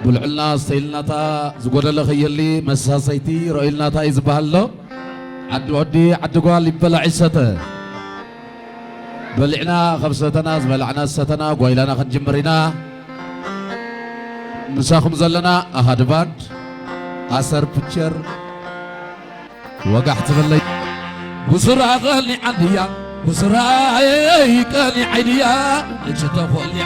بلعلنا ستيلنا تا زقود الله خيالي مساسيتي رأيلنا تا يزبهالله عدي قال يبلع عيسته بلعنا خمستنا زبلعنا ستنا قويلنا خنجمرنا مساخم زلنا أهاد باند أسر بتشر وقحت باللي بسرعة غالي عنديا بسرعة قالي عينيا اجت أخولي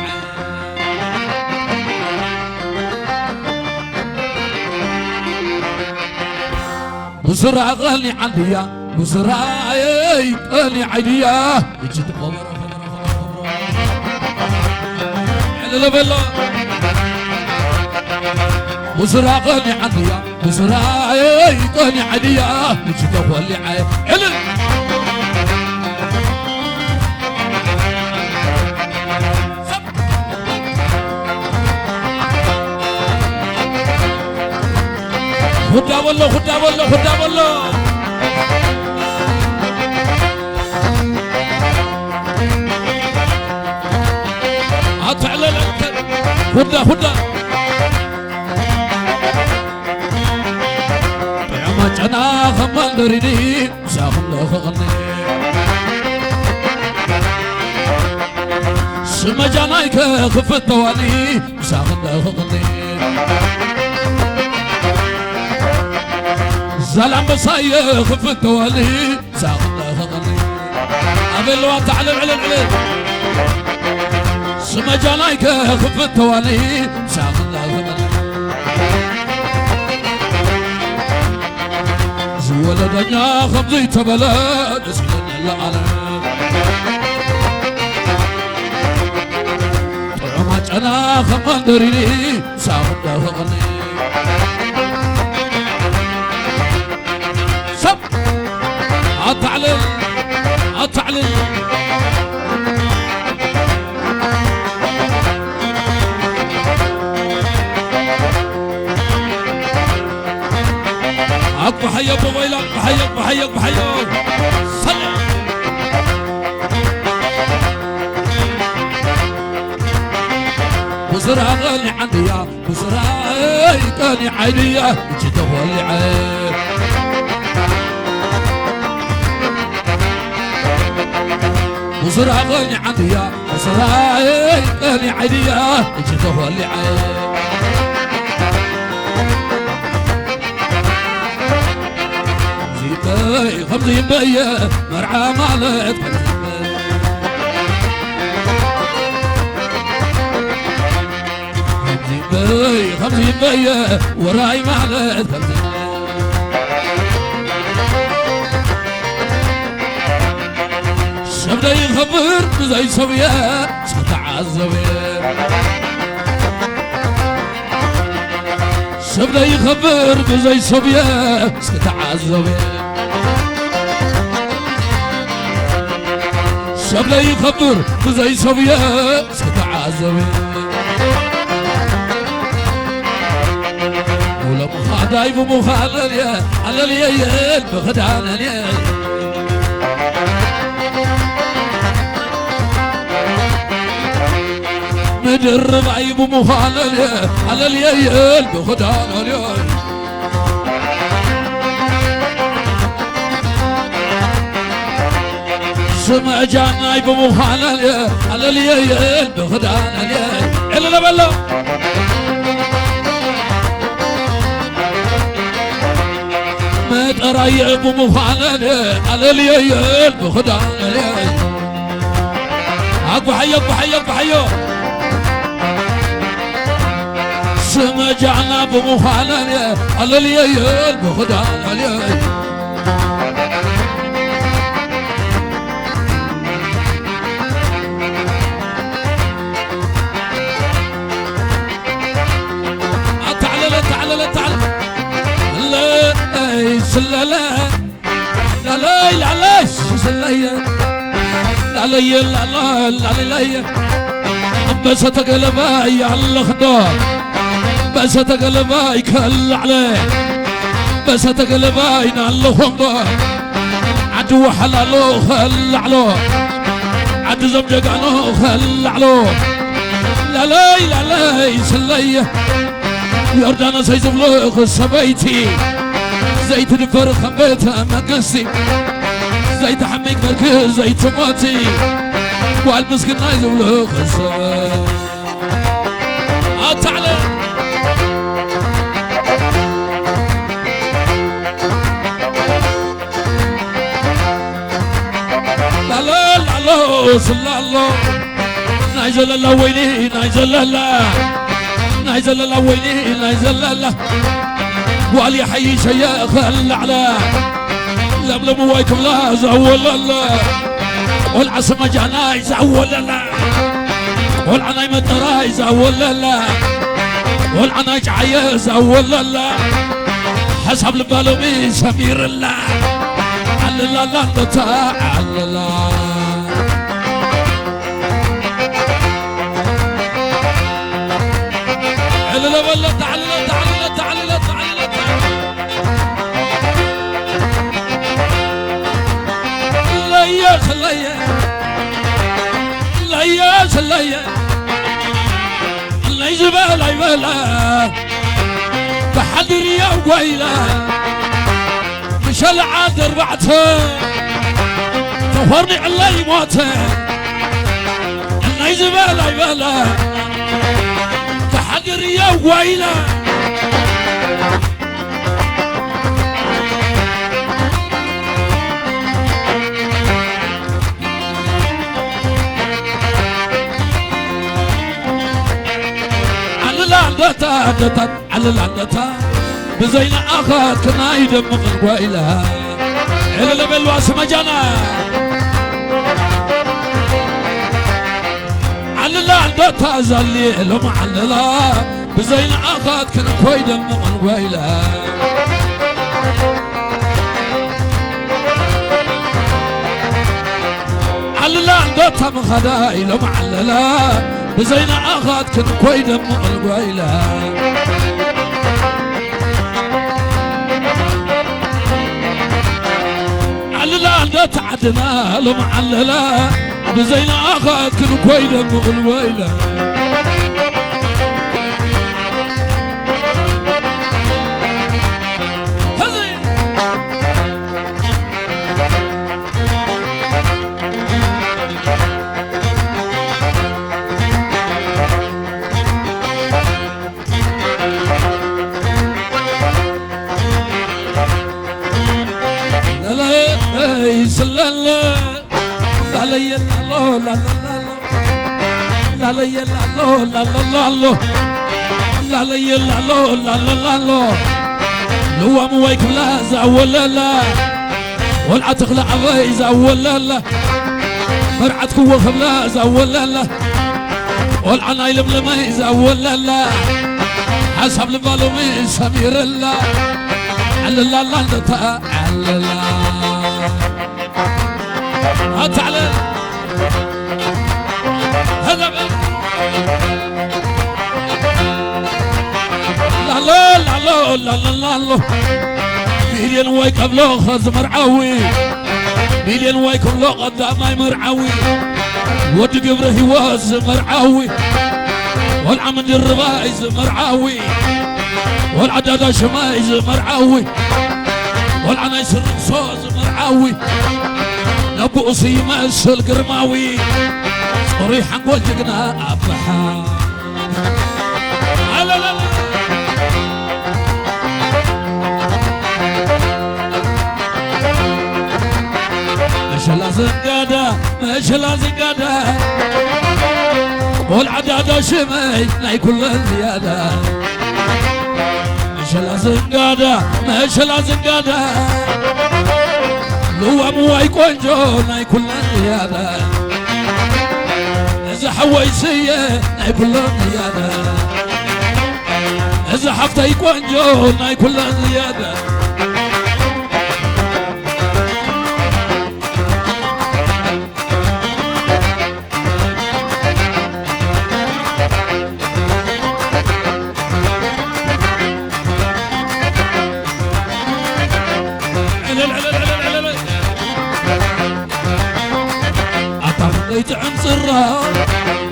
بسرعة غالي عنديا بسرعة قالي عينيا اجت خبر لا بالله بسرعة غالي عنديا بسرعة قالي عينيا اجت أخولي علل خدا والله خدا والله خدا والله أطعل لك خدا خدا يا ما جنا خمان دريني ساخن له خغني سما جنايك خفت تواني ساخن له خغني زلم بصايا خفت ولي ساقنا خغني أبي الوقت علم سما جانايك خفت ولي ساقنا خغني زول الدنيا خبزي تبلد اسكن العالم طعما جنا خمان دريني ساقنا خغني أطعلل أطعلل أكو حيا بويلا بحيا صلي بسرعة غالي عنديا بسرعة كاني عينيا جيت أولي عين بسرعة غالي عنديا بسرعة غالي عينيا جيت أولي عين زيتي خبزي بيا مرعى مالت خبزي بيا وراي مالت شبدا يخبر بزي سويا ستعذبين شبدا يخبر بزي سويا ستعذبين شبدا يخبر بزي سويا ستعذبين ولما خدايب مخالل يا على اليل بخدان اليل مدرب عيب مخالل على اليل بخدان اليل سمع جانايب مخالل على اليل بخدان اليل إلا بلا مدرب مخالل على اليل بخدان اليل بحيو سمجعنا بمخالل على اليل بخدان اليل تعال لا سلا لا سلا لا بس تقلبا يا الخضار بس تقلبا يكل عليه بس تقلبا ينال خضار عدو حلالو خل علو عد زمجقانو خل علو لا سليه يردانا سيزبلوخ السبيتي زيت الفر خمبتها مقسي زيت حميك مركز زيت ماتي والمسكن يزبلوخ السبيتي تعالى لا لا لا لا صلى الله نايزل الله ويني نايزل الله نايزل الله ويني نايزل الله والي حي شيخ الأعلى لملم ويكم لا زول الله والعصمة جانا يزول الله والعناي مدرا يزول الله والعناي جعي يزول الله حسب البالومي سمير الله على الله تعالى الله لا والله تعالى تعالى تعالى تعالى لا يا خليا لا يا خليا لا يجبال لا يبلا بحضر يا ويلا مش العاد ربعته تفرني الله يموته لا يجبال لا يبلا حقر يا ويلا على العندتا على العندتا بزين اخر كنا يدمق الويلا على بالواس مجانا على عندتا زلي لهم عللا بزين اخذ كن كويد من ويلا على عندتا مخداي لهم عللا بزين اخذ كن كويد من ويلا على عندتا عدنا لهم عللا بزين اخذ كن كويد من ويلا لا لا لا لا لا لا لا لا لا لا لا لا لا لا لو مويك لا زول لا والعتق لا عوي زول لا مرعتك وخم لا زول لا والعناي لملمي زول لا حسب البالومي سمير لا على لا لا على لا تعال هذا لا لا لا لا لا لا مليون ويك بلو خز مرعوي مليون ويك بلو قدامي مرعوي ود قبره واز مرعوي والعمد الربايز مرعوي والعداد شمايز مرعوي والعنايس الرصوز مرعوي نبؤسي مسل قرماوي صريحا وجقنا أبحا لا لا لا مشلا زنقادة مشلا زنقادة والعدادة شمي ناي كل زيادة مشلا زنقادة مشلا زنقادة لو موي كونجو ناي كل زيادة إذا حويسية ناي كل زيادة إذا حفتي كونجو ناي كل زيادة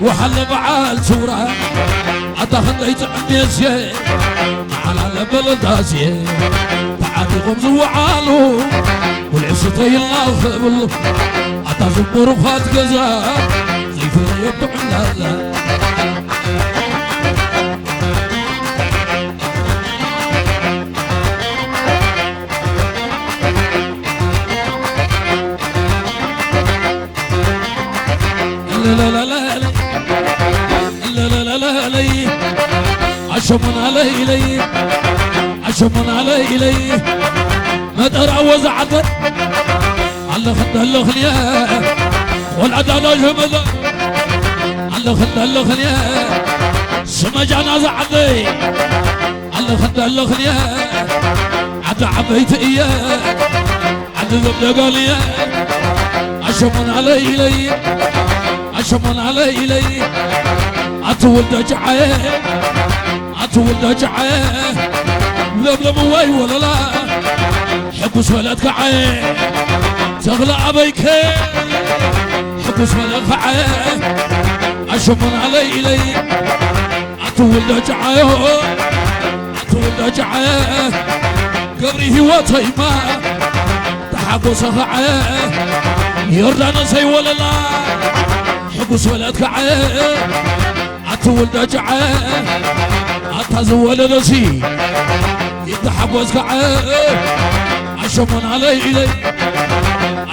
وحل بعال سورة حتى خليت عميسي على البلداسي تعاتي خبز وعالو والعشتي الله خبل حتى زبور فات قزا زيف يبدو عملالا لا لا لا لا لا لا لا لي عشمن علي لي عشمن علي لي ما تراوز عدد على خد الخليا والعدالة جمدة على خد الخليا سما جنازة عدي على خد الخليا عد عبيت إياه عد ذبل قاليا عشمن علي لي عشمن علي لي أتولد جعيه أتولد جعيه لبلب وي ولا لا حبس ولدك عيه تغلى أبيك حبس ولدك عيه عشمن علي لي أتولد جعيه أتولد جعيه قبري هو طيمة تحبس عيه يردان سي ولا لا حبس ولدك عيه أتولد جعيه أتزول نسي يتحبس كعيه عشمن علي إلي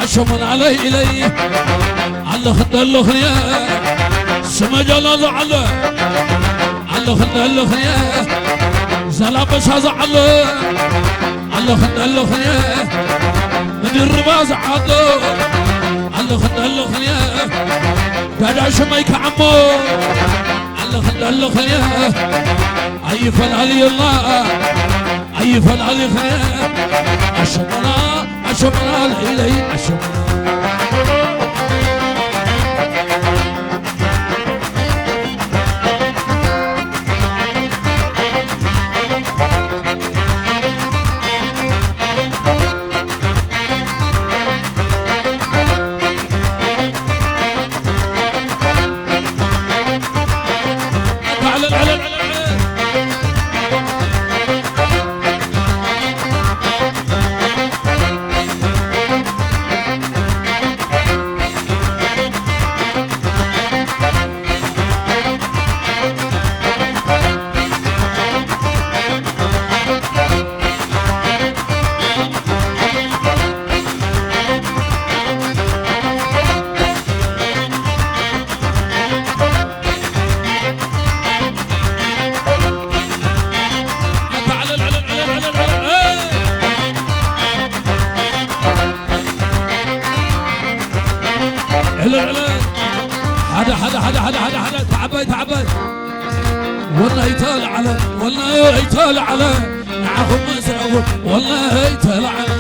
عشمن علي إلي على خد الخنيا سما جلال على خد الخنيا زلابس هذا على خد الخنيا من الرباز عدو على خد الخنيا قاعد شميك عمو على خد الخنيا أي فلالي الله أي فلالي خير عشمنا عشمنا ليلي عشمنا حدا تعبي والله يتال على والله يتال على معهم مسعود والله يتال على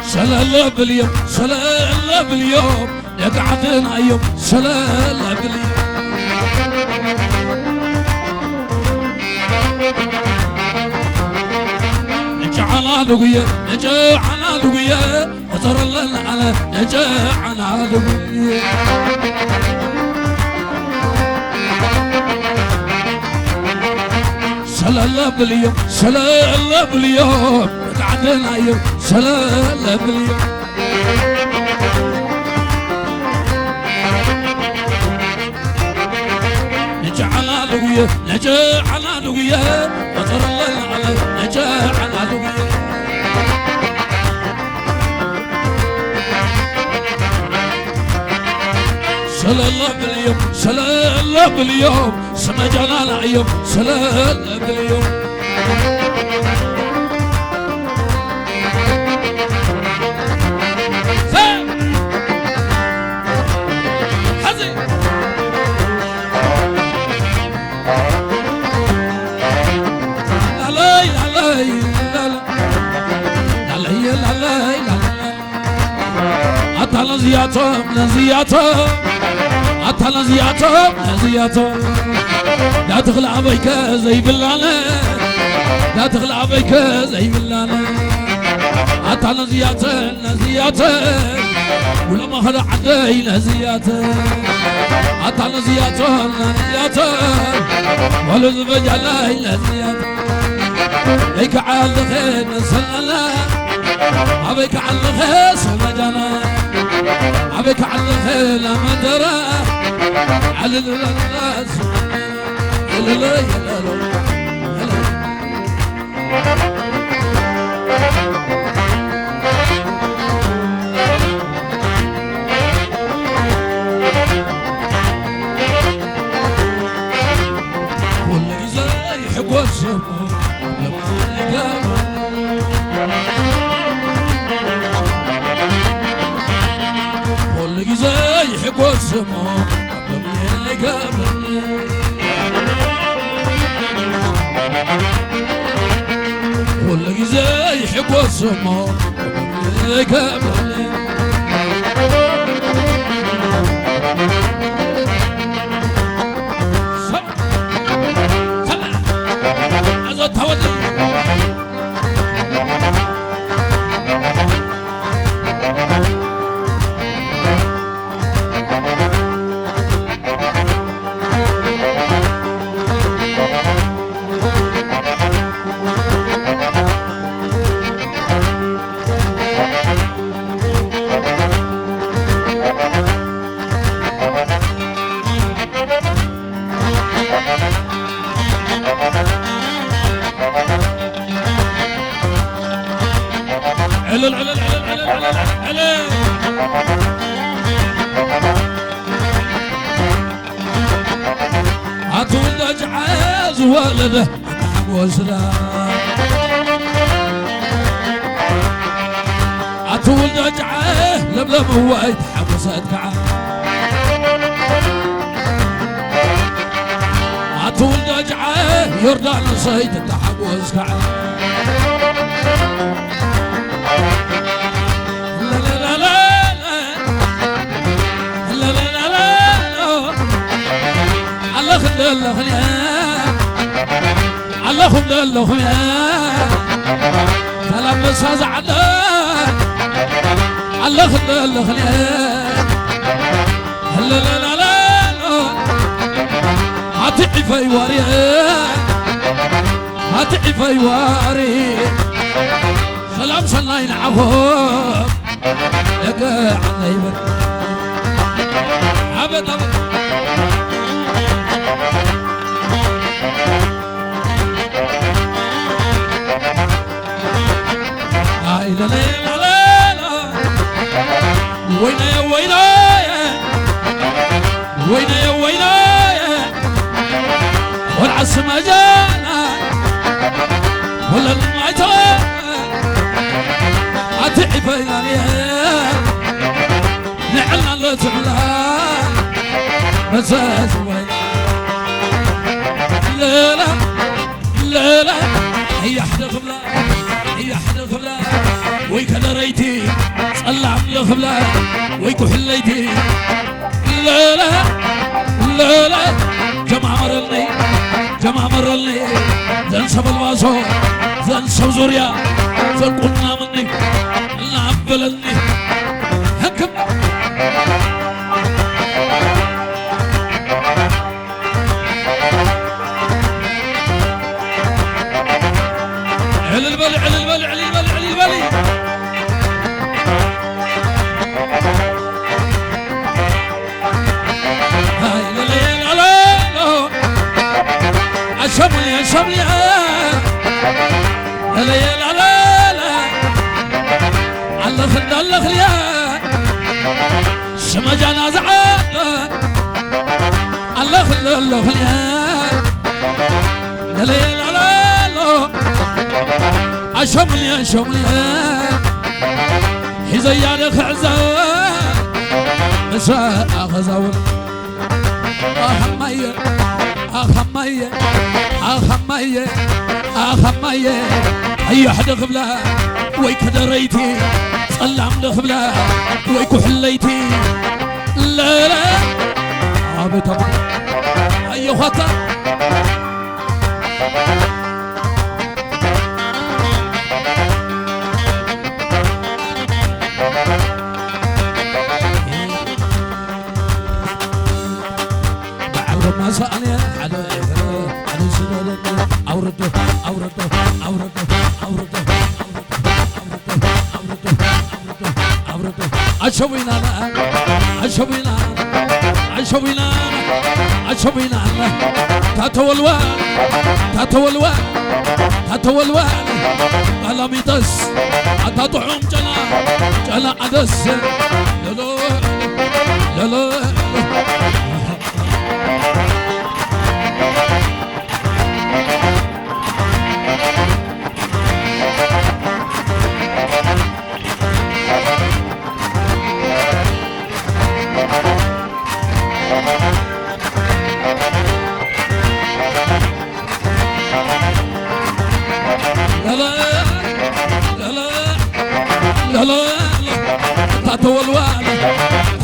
سلا الله باليوم سلا الله باليوم يقعدنا يوم سلا الله باليوم على لقيه نجا على لقيه وتر لنا على نجا على لقيه سلا الله باليوم سلا الله باليوم قعدنا يوم سلا الله باليوم نجا على لقيه نجا على لقيه وتر لنا على نجا على لقيه سلا الله باليوم سلا الله باليوم سما جلانا يوم سلا الله باليوم حزين لا لا لا لا أطلع زياتهم لزياتهم أطلع زياتهم لزياتهم لا تخلع بيك زي بلانا لا تخلع بيك زي بلانا حتى نزياته ولما خد عدي نزياته حتى نزياته ولد بجلاي نزياته هيك على خير نسلنا عبيك على خير سمجنا عبيك على خير لما درى على الناس لا لا لا كل جزاي يحب السماء كل جزاي يحب السماء عتولد عاز ولده وسلا عتولد عاه لملم وايد حبست كعا عتولد عاه يردان صيد تحبس كعا الله خليها الله خليها الله خليها تلبس زعلان الله خليها الله خليها لا لا لا لا هاتعي في واري هاتعي في واري سلام سلاين عفو لقى عنا يبر أبدا لا لا لا لا وينا يا وينا وينا يا وينا والعصم جانا ولا المعتى أتعب عليها نعلنا لا تعلى مساس وين لا لا لا لا هي حدا قبلها هي حدا قبلها ويكذا ريتي صلى عملي خبلا ويكو حليتي لا لا لا لا جمع مرلني زنسب الواسو زنسب زوريا زنقلنا مني نعبلني هكب على البلي على البلي على البلي على البلي هاي لا لا لا لا الشملي الشملي لا لا لا لا الله خد الله خليا شما جنازة الله خد الله خليا لا لا لا لا الشملي الشملي حزيان خعزة مساء غزاول أخمية أخمية أخمية أخمية أي حد قبلها ويك دريتي صلى عمل قبلها ويك حليتي لا لا عبيت أي خطأ مساني على على سلالة أورده أورده أورده أورده أورده أشوينا أشوينا أشوينا أشوينا تتولوان تتولوان تتولوان على ميتس أتطعم جنا جنا أدس لولو لولو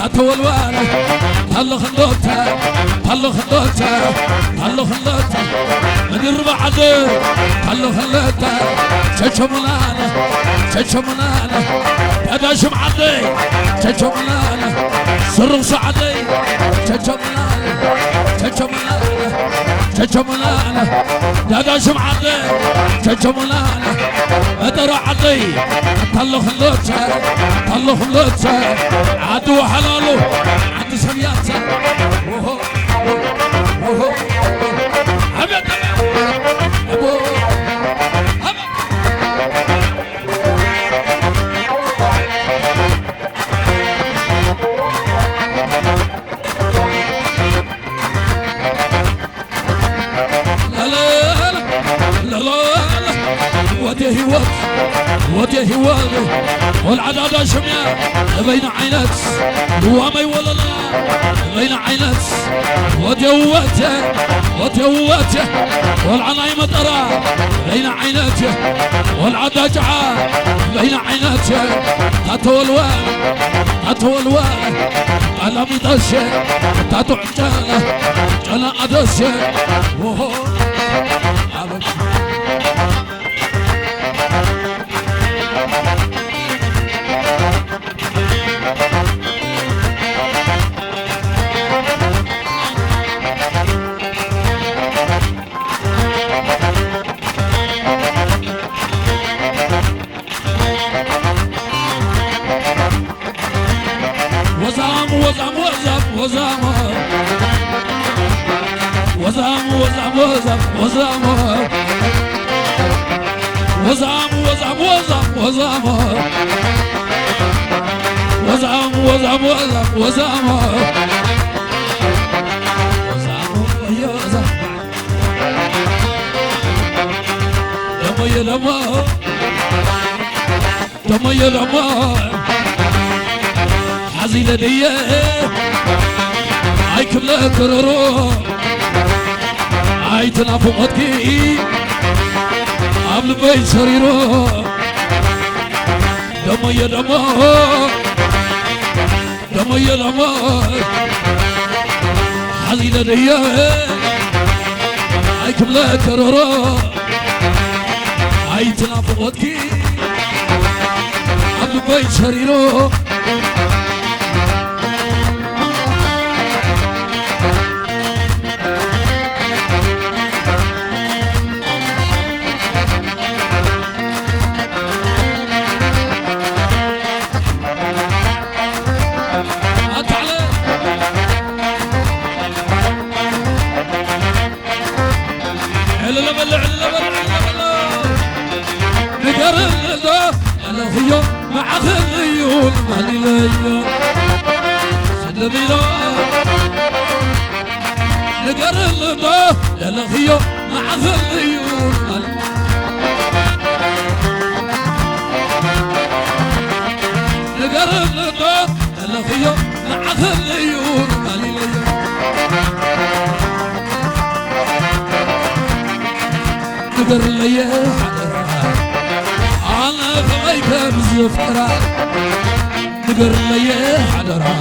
تتولوانا تلو خلوتا تلو خلوتا تلو خلوتا من الربع دي تلو خلوتا تشملانا تشملانا تداش معدي تشملانا سر صعدي تشملانا تشملانا تشملانا تداش معدي تشملانا ادرا عدي تلو خلوتا تلو خلوتا عدو حلالو عدو سمياتا وهو وهو هبا ابو هبا لا لا لا وديه وديه وديه والعدادة شمية بين عينات وما يولنا بين عينات وديوته وديوته والعنايم ترى بين عيناته والعداجعة بين عيناته تتولوان تتولوان على ميدشه تتعجاله جنا أدشه وهو وزام وزام وزام وزام وزام وزام وزام وزام وزام وزام وزام وزام وزام لما لما لما حزينة ليا عاي كبلا كررو عاي تنافقتكي قبل بيت سريرو دما يا دما دما يا دما حزينة ليا عاي كبلا كررو عاي تنافقتكي قبل بيت سريرو مع خليون مالي ليا سلمي لا نقرن لا لا خيو مع خليون مالي نقرن لا لا خيو مع خليون مالي ليا نقرن ليا أنا فغيك بزفرة نقر لي حدرة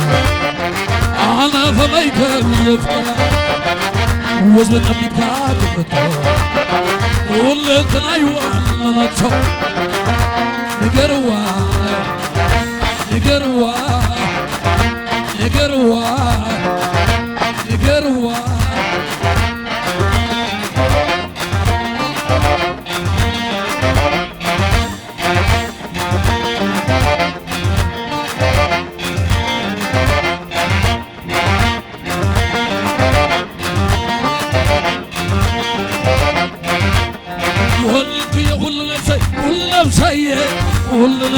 أنا فغيك بزفرة وزن أبيك تبطو ولت نايوان نطو نقروا نقروا نقروا نقروا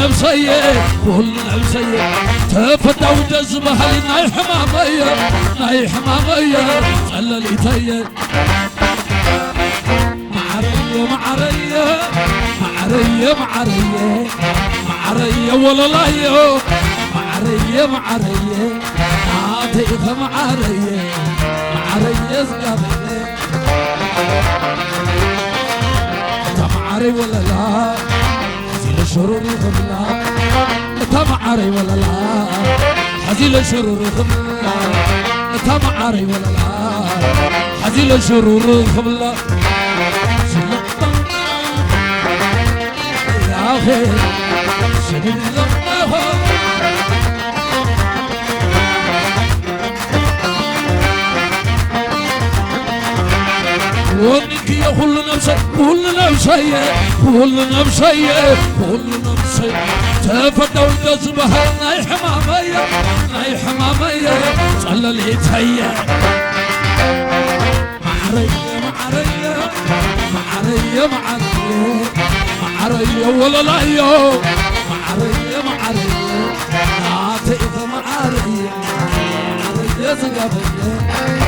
نفسي كل نفسي تفتح ودزبها لي ناي حمامية ناي حمامية صلى لي تي معرية معرية معرية معرية معرية ولا لا يو معرية معرية عاطيف معرية معرية زقابية معري ولا لا حزيل الشرور خبلا معري ولا لا حزيل الشرور خبلا معري ولا لا حزيل الشرور خبلا يا أخي شنو ونك يا كل نفسي كل نفسي كل نفسي كل نفسي تفتح ودزبها ناي حمامية ناي حمامية صلى لي تهيا معرية معرية معرية معرية معرية ولا لا يو معرية معرية عاطيف معرية معرية زقابية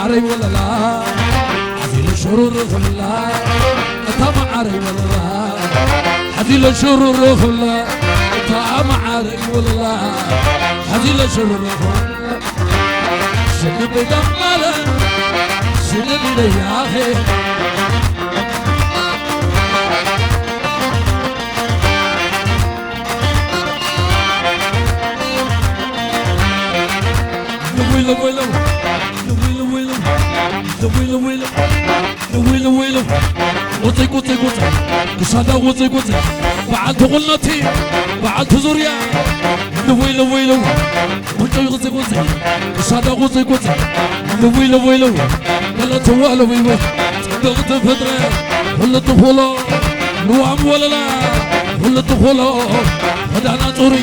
معري ولا لا حزيل الشرور خلا معري ولا لا حزيل الشرور خلا معري ولا لا حزيل الشرور خلا شنو بدمنا شنو بدي يا أخي ويلو ويلو ويلو ويلو ويلو ويلو قطي قطي قطي كشادا قطي قطي بعد غلتي بعد زوريا ويلو ويلو قطي قطي قطي كشادا قطي قطي ويلو ويلو ولا توالو ويلو ضغط فترة ولا طفولة نوام ولا لا ولا طفولة هدانا طوري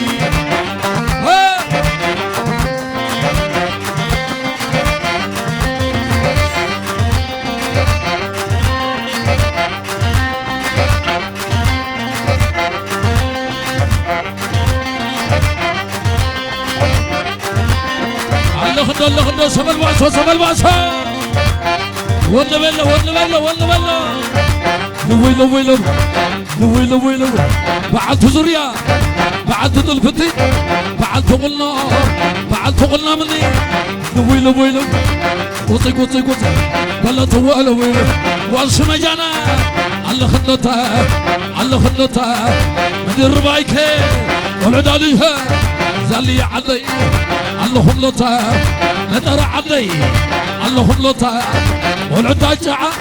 الله خدو سبل باسو سبل باسو ولا بلا ولا بلا ولا بلا ويلو ويلو ويلو ويلو بعد زوريا بعد ضلفتي بعد قلنا مني ويلو ويلو قطي قطي قطي بلا توالو ويلو والسما جانا الله خدوتا الله خدوتا مدير بايك والعداليها زالي عدي الله خلطها نتر عدي الله خلطها والعدا جاعة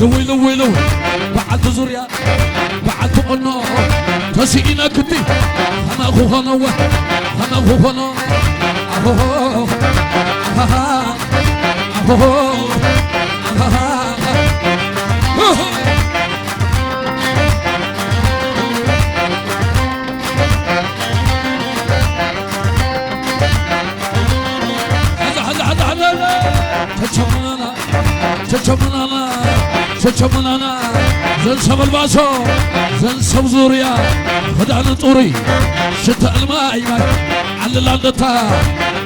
ويلو ويلو بعد زوريا بعد قلنا تسينا كتي أنا خوخنا أنا خوخنا أهو أهو شمنانا زن سبل باسو زن سب زوريا خدعنا طوري شتاء الماء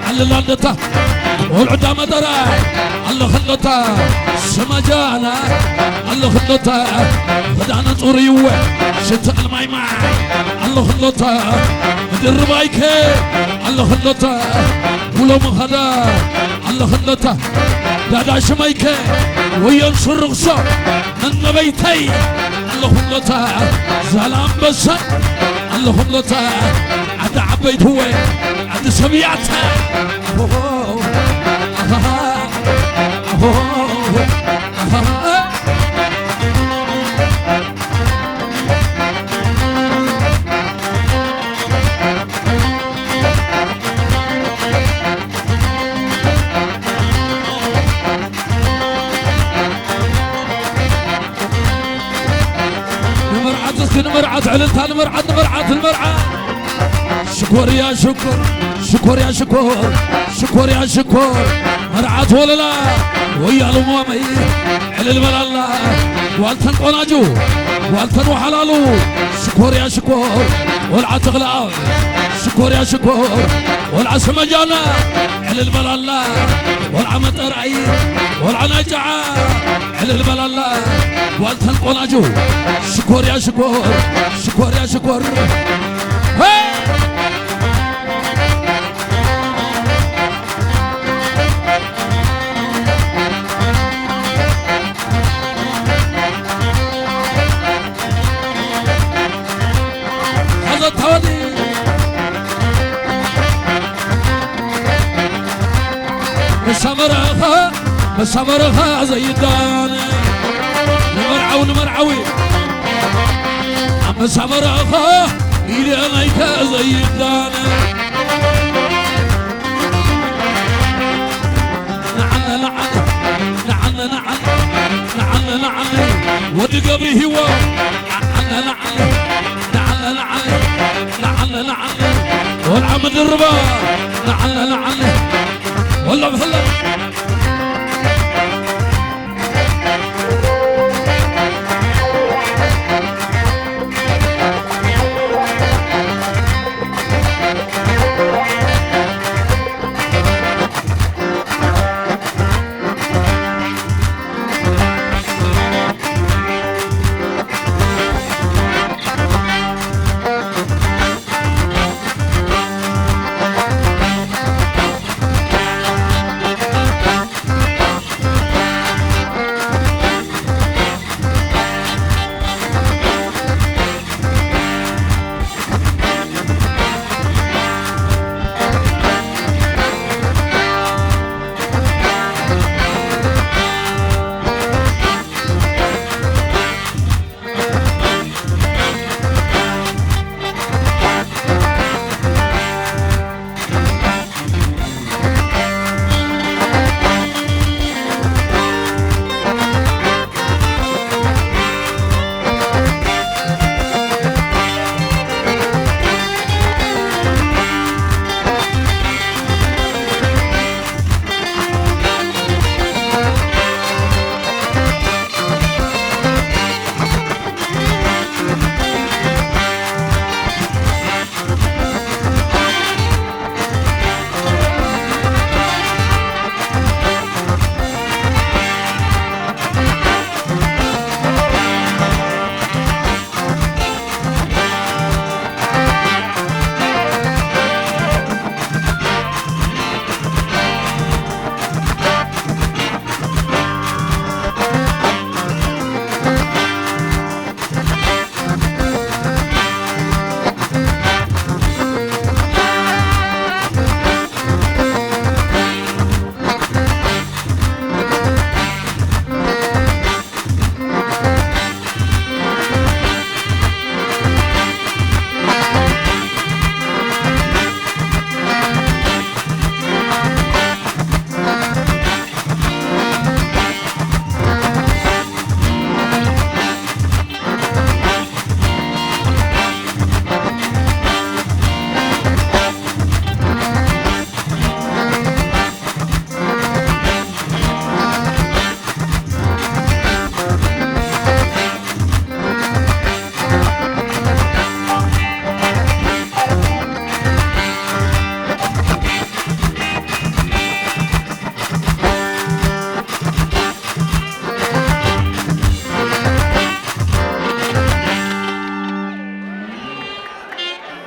على لاندتا والعدا مدرا الله خلطا سما جانا الله خلطا خدعنا طوري شتاء الماء الله خلطا مدر بايك الله خلطا ولو مخدا الله خلطا دادا شمايك وينصر رغصة من بيتي اللهم لتا زلام بس اللهم لتا عد عبيت هو عد سبيعته المرعى علنتها المرعى شكور يا شكور شكور يا شكور شكور يا شكور مرعى ولا لا ويا المامي على الملالة والتن قناجو والتن وحلالو شكور يا شكور والعتغلاء شكور يا شكور والعسم جانا على البلالا والعمت رعي والعنجعة على البلالا والتن قناجو شكور يا شكور شكور يا شكور مسامرها زيدان نمرعوي مسامرها إلي أنايك زيدان نعل ودي قبري هو نعل والعمد الربا نعل والله بهلا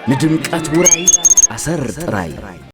لدمكات وراي أسر راي